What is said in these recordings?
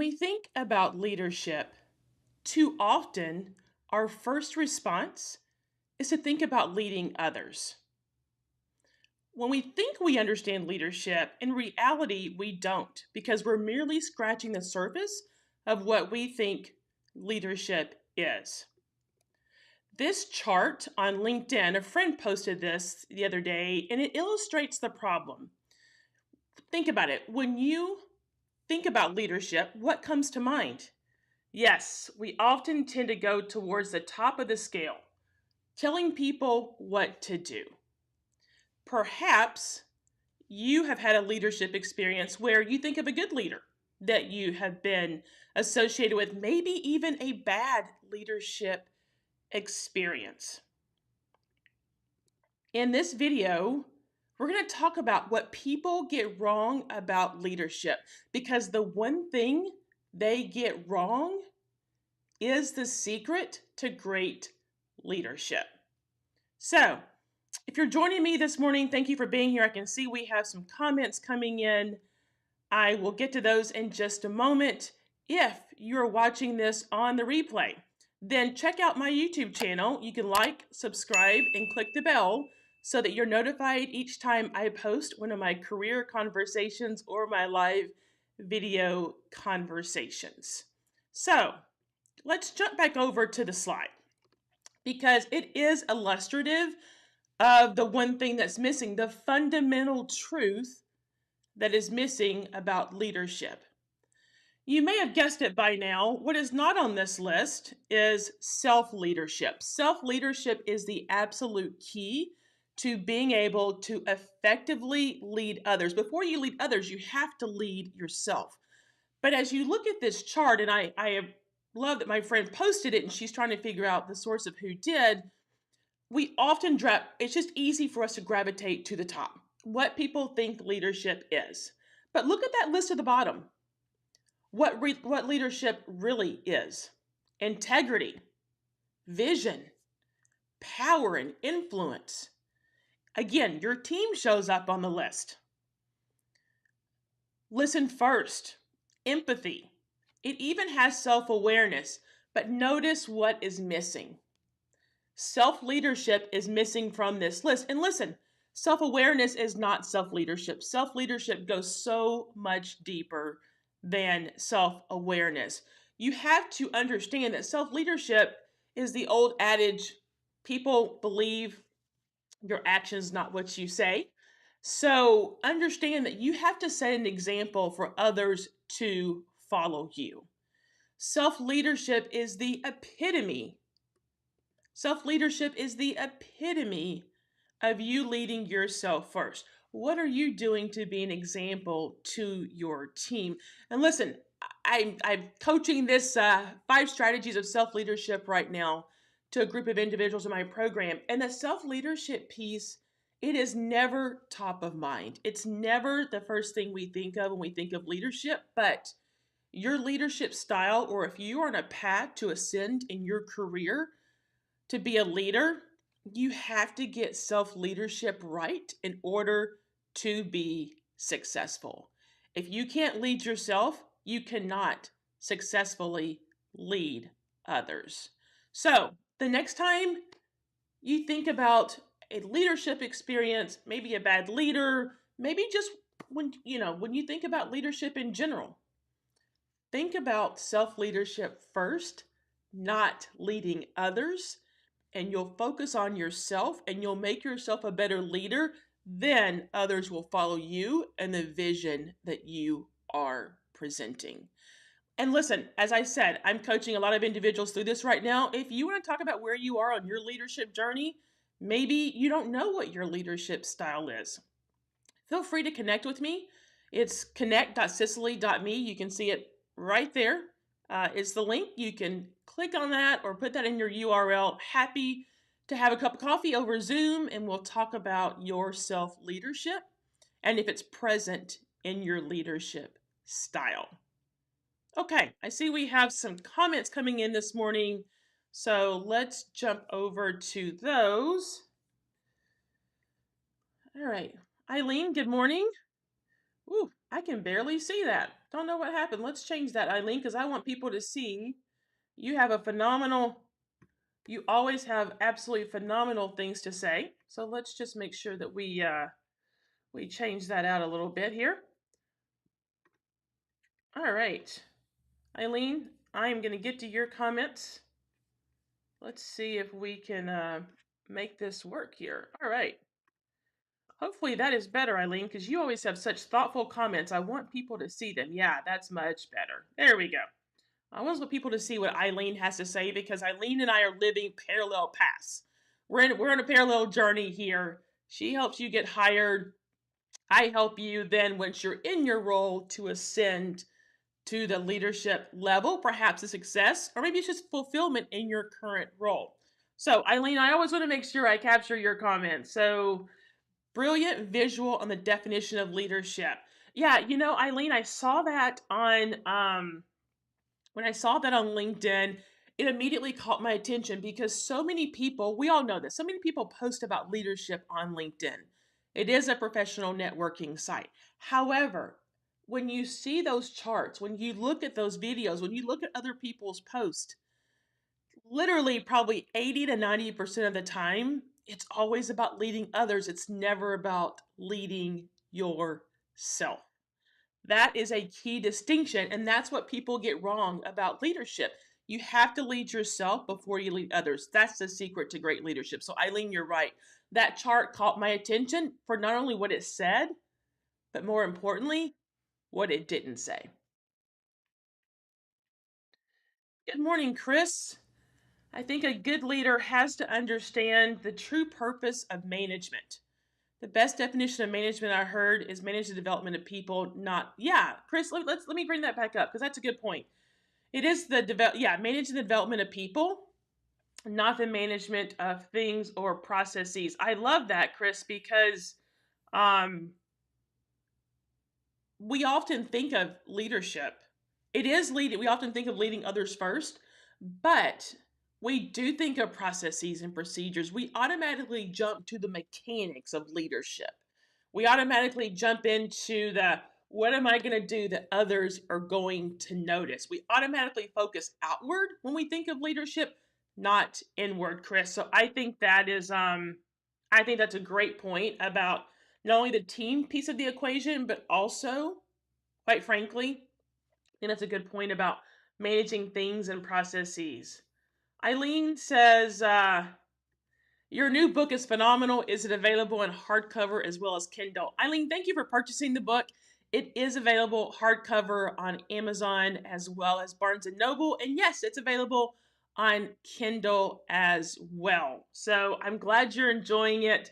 When we think about leadership, too often our first response is to think about leading others. When we think we understand leadership, in reality, we don't because we're merely scratching the surface of what we think leadership is. This chart on LinkedIn, a friend posted this the other day, and it illustrates the problem. Think about it. When you think about leadership, what comes to mind? Yes, we often tend to go towards the top of the scale, telling people what to do. Perhaps you have had a leadership experience where you think of a good leader that you have been associated with, maybe even a bad leadership experience. In this video, we're going to talk about what people get wrong about leadership because the one thing they get wrong is the secret to great leadership. So, if you're joining me this morning, thank you for being here. I can see we have some comments coming in. I will get to those in just a moment. If you're watching this on the replay, then check out my YouTube channel. You can like, subscribe, and click the bell so that you're notified each time I post one of my career conversations or my live video conversations. So, let's jump back over to the slide because it is illustrative of the one thing that's missing, the fundamental truth that is missing about leadership. You may have guessed it by now. What is not on this list is self-leadership. Self-leadership is the absolute key to being able to effectively lead others. Before you lead others, you have to lead yourself. But as you look at this chart, and I love that my friend posted it and she's trying to figure out the source of who did, we often it's just easy for us to gravitate to the top, what people think leadership is. But look at that list at the bottom. What leadership really is: integrity, vision, power, and influence. Again, your team shows up on the list. Listen first, empathy. It even has self-awareness, but notice what is missing. Self-leadership is missing from this list. And listen, self-awareness is not self-leadership. Self-leadership goes so much deeper than self-awareness. You have to understand that self-leadership is the old adage, people believe your actions, not what you say. So understand that you have to set an example for others to follow you. Self-leadership is the epitome. Self-leadership is the epitome of you leading yourself first. What are you doing to be an example to your team? And listen, I'm coaching this 5 strategies of self-leadership right now to a group of individuals in my program. And the self-leadership piece, it is never top of mind. It's never the first thing we think of when we think of leadership, but your leadership style, or if you are on a path to ascend in your career to be a leader, you have to get self-leadership right in order to be successful. If you can't lead yourself, you cannot successfully lead others. So the next time you think about a leadership experience, maybe a bad leader, maybe just when you think about leadership in general, think about self-leadership first, not leading others, and you'll focus on yourself and you'll make yourself a better leader. Then others will follow you and the vision that you are presenting. And listen, as I said, I'm coaching a lot of individuals through this right now. If you want to talk about where you are on your leadership journey, maybe you don't know what your leadership style is, feel free to connect with me. It's connect.cicely.me. You can see it right there. It's the link. You can click on that or put that in your URL. Happy to have a cup of coffee over Zoom, and we'll talk about your self-leadership and if it's present in your leadership style. Okay, I see we have some comments coming in this morning, so let's jump over to those. All right, Eileen, good morning. Ooh, I can barely see that. Don't know what happened. Let's change that, Eileen, because I want people to see you have a phenomenal, you always have absolutely phenomenal things to say. So let's just make sure that we change that out a little bit here. All right. Eileen, I am going to get to your comments. Let's see if we can make this work here. All right. Hopefully that is better, Eileen, because you always have such thoughtful comments. I want people to see them. Yeah, that's much better. There we go. I want people to see what Eileen has to say because Eileen and I are living parallel paths. We're in a parallel journey here. She helps you get hired. I help you then once you're in your role to ascend to the leadership level, perhaps a success, or maybe it's just fulfillment in your current role. So, Eileen, I always want to make sure I capture your comments. So, brilliant visual on the definition of leadership. Yeah, Eileen, I saw that on when I saw that on LinkedIn, it immediately caught my attention because so many people, we all know this, so many people post about leadership on LinkedIn. It is a professional networking site. However, when you see those charts, when you look at those videos, when you look at other people's posts, literally probably 80 to 90% of the time, it's always about leading others. It's never about leading yourself. That is a key distinction, and that's what people get wrong about leadership. You have to lead yourself before you lead others. That's the secret to great leadership. So, Eileen, you're right. That chart caught my attention for not only what it said, but more importantly, what it didn't say. Good morning, Chris. I think a good leader has to understand the true purpose of management. The best definition of management I heard is manage the development of people, not, yeah, Chris, let me bring that back up because that's a good point. It is managing the development of people, not the management of things or processes. I love that, Chris, because um, we often think of leadership. It is leading. We often think of leading others first, but we do think of processes and procedures. We automatically jump to the mechanics of leadership. We automatically jump into the what am I going to do that others are going to notice? We automatically focus outward when we think of leadership, not inward, Chris. So I think that's a great point about not only the team piece of the equation, but also, quite frankly, and that's a good point about managing things and processes. Eileen says, your new book is phenomenal. Is it available in hardcover as well as Kindle? Eileen, thank you for purchasing the book. It is available hardcover on Amazon as well as Barnes and Noble. And yes, it's available on Kindle as well. So I'm glad you're enjoying it.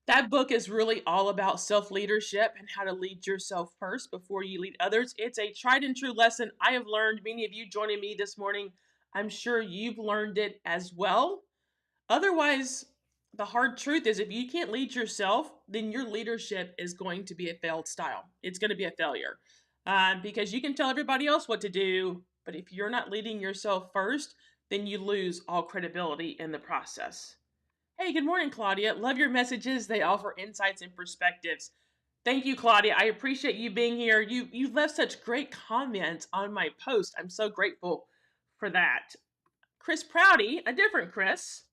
That book is really all about self-leadership and how to lead yourself first before you lead others. It's a tried and true lesson I have learned. Many of you joining me this morning, I'm sure you've learned it as well. Otherwise, the hard truth is if you can't lead yourself, then your leadership is going to be a failed style. It's going to be a failure because you can tell everybody else what to do, but if you're not leading yourself first, then you lose all credibility in the process. Hey, good morning, Claudia. Love your messages. They offer insights and perspectives. Thank you, Claudia. I appreciate you being here. You left such great comments on my post. I'm so grateful for that. Chris Prouty, a different Chris.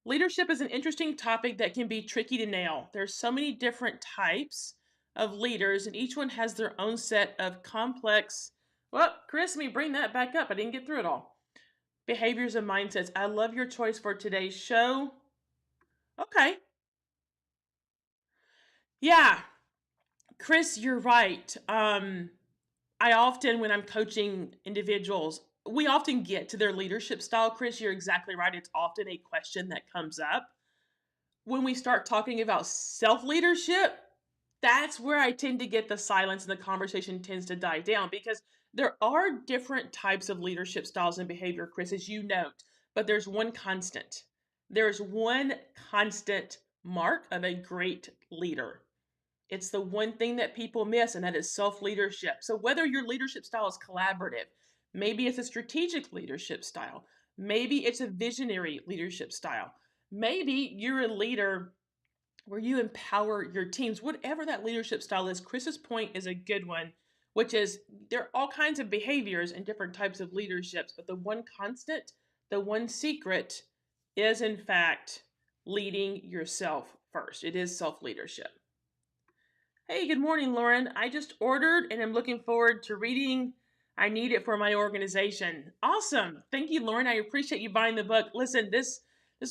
Leadership is an interesting topic that can be tricky to nail. There's so many different types of leaders, and each one has their own set of complex. Well, Chris, let me bring that back up. I didn't get through it all. Behaviors and mindsets. I love your choice for today's show. Okay. Yeah, Chris, you're right. I often, when I'm coaching individuals, we often get to their leadership style. Chris, you're exactly right. It's often a question that comes up. When we start talking about self leadership, that's where I tend to get the silence and the conversation tends to die down because there are different types of leadership styles and behavior, Chris, as you note, but there's one constant. There's one constant mark of a great leader. It's the one thing that people miss, and that is self leadership. So, whether your leadership style is collaborative, maybe it's a strategic leadership style, maybe it's a visionary leadership style, maybe you're a leader where you empower your teams, whatever that leadership style is. Chris's point is a good one. which is there are all kinds of behaviors and different types of leaderships, but the one constant, the one secret is in fact leading yourself first. It is self-leadership. Hey, good morning, Lauren. I just ordered and I'm looking forward to reading. I need it for my organization. Awesome. Thank you, Lauren. I appreciate you buying the book. Listen, this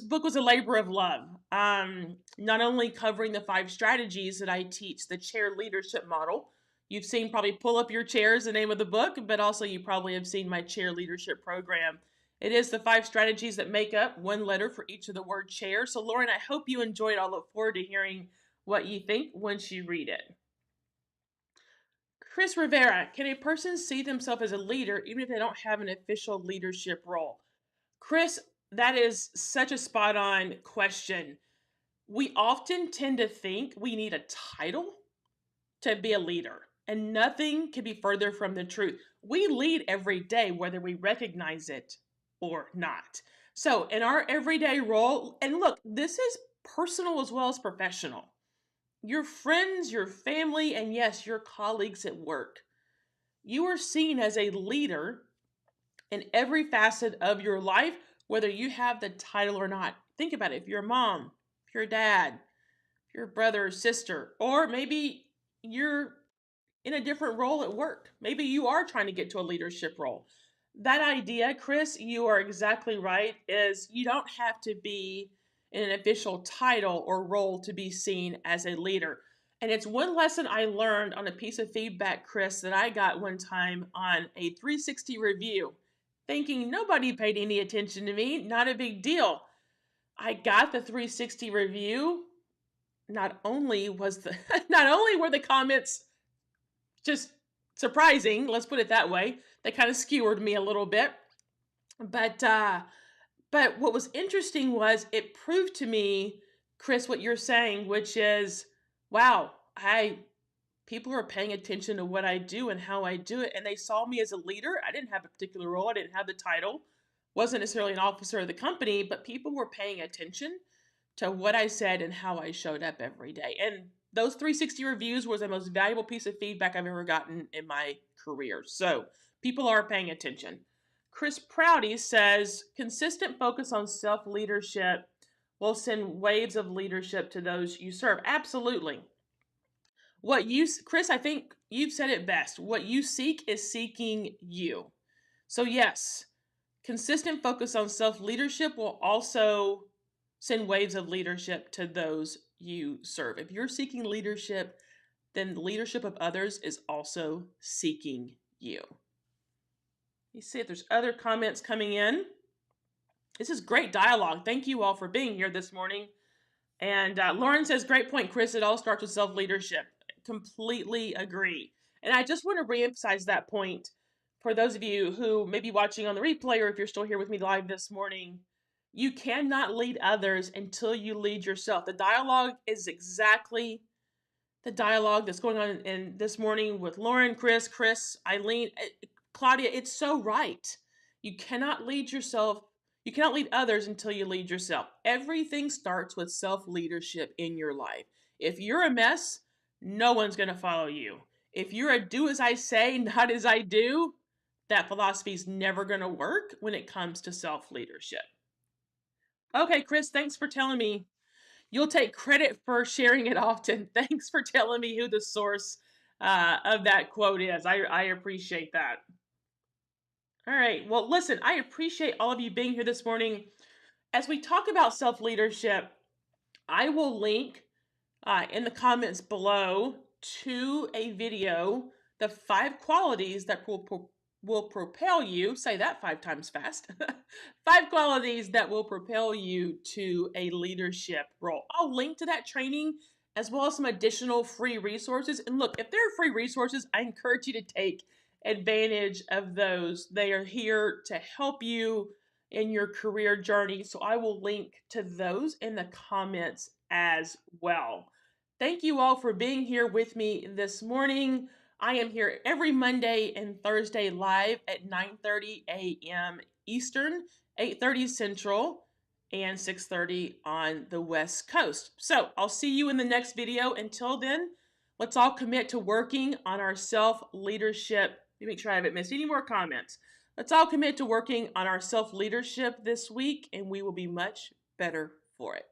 book was a labor of love. Not only covering the 5 strategies that I teach, the chair leadership model. You've seen probably Pull Up Your Chair is the name of the book, but also you probably have seen my chair leadership program. It is the 5 strategies that make up one letter for each of the word chair. So, Lauren, I hope you enjoyed. I'll look forward to hearing what you think once you read it. Chris Rivera, can a person see themselves as a leader even if they don't have an official leadership role? Chris, that is such a spot on question. We often tend to think we need a title to be a leader, and nothing can be further from the truth. We lead every day, whether we recognize it or not. So, in our everyday role, and look, this is personal as well as professional. Your friends, your family, and yes, your colleagues at work. You are seen as a leader in every facet of your life, whether you have the title or not. Think about it. If you're a mom, if you're a dad, if you're a brother or sister, or maybe you're in a different role at work. Maybe you are trying to get to a leadership role. That idea, Chris, you are exactly right, is you don't have to be in an official title or role to be seen as a leader. And it's one lesson I learned on a piece of feedback, Chris, that I got one time on a 360 review, thinking nobody paid any attention to me, not a big deal. I got the 360 review. Not only was the not only were the comments just surprising, let's put it that way. They kind of skewered me a little bit. But what was interesting was it proved to me, Chris, what you're saying, which is, wow, people are paying attention to what I do and how I do it, and they saw me as a leader. I didn't have a particular role, I didn't have the title, wasn't necessarily an officer of the company, but people were paying attention to what I said and how I showed up every day. And those 360 reviews was the most valuable piece of feedback I've ever gotten in my career. So people are paying attention. Chris Prouty says, consistent focus on self-leadership will send waves of leadership to those you serve. Absolutely. Chris, I think you've said it best. What you seek is seeking you. So yes, consistent focus on self-leadership will also send waves of leadership to those you serve. If you're seeking leadership, then the leadership of others is also seeking you. You see if there's other comments coming in. This is great dialogue. Thank you all for being here this morning. And Lauren says, great point, Chris. It all starts with self-leadership. Completely agree. And I just want to reemphasize that point for those of you who may be watching on the replay, or if you're still here with me live this morning. You cannot lead others until you lead yourself. The dialogue is exactly the dialogue that's going on in this morning with Lauren, Chris, Eileen, Claudia. It's so right. You cannot lead yourself. You cannot lead others until you lead yourself. Everything starts with self-leadership in your life. If you're a mess, no one's going to follow you. If you're a do as I say, not as I do, that philosophy is never going to work when it comes to self-leadership. Okay, Chris, thanks for telling me. You'll take credit for sharing it often. Thanks for telling me who the source of that quote is. I appreciate that. All right. Well, listen, I appreciate all of you being here this morning. As we talk about self-leadership, I will link in the comments below to a video, the 5 qualities that will propel you, say that 5 times fast, 5 qualities that will propel you to a leadership role. I'll link to that training as well as some additional free resources. And look, if there are free resources, I encourage you to take advantage of those. They are here to help you in your career journey. So I will link to those in the comments as well. Thank you all for being here with me this morning. I am here every Monday and Thursday live at 9:30 a.m. Eastern, 8:30 Central, and 6:30 on the West Coast. So I'll see you in the next video. Until then, Let's all commit to working on our self leadership. Let me make sure I haven't missed any more comments. Let's all commit to working on our self leadership this week, and we will be much better for it.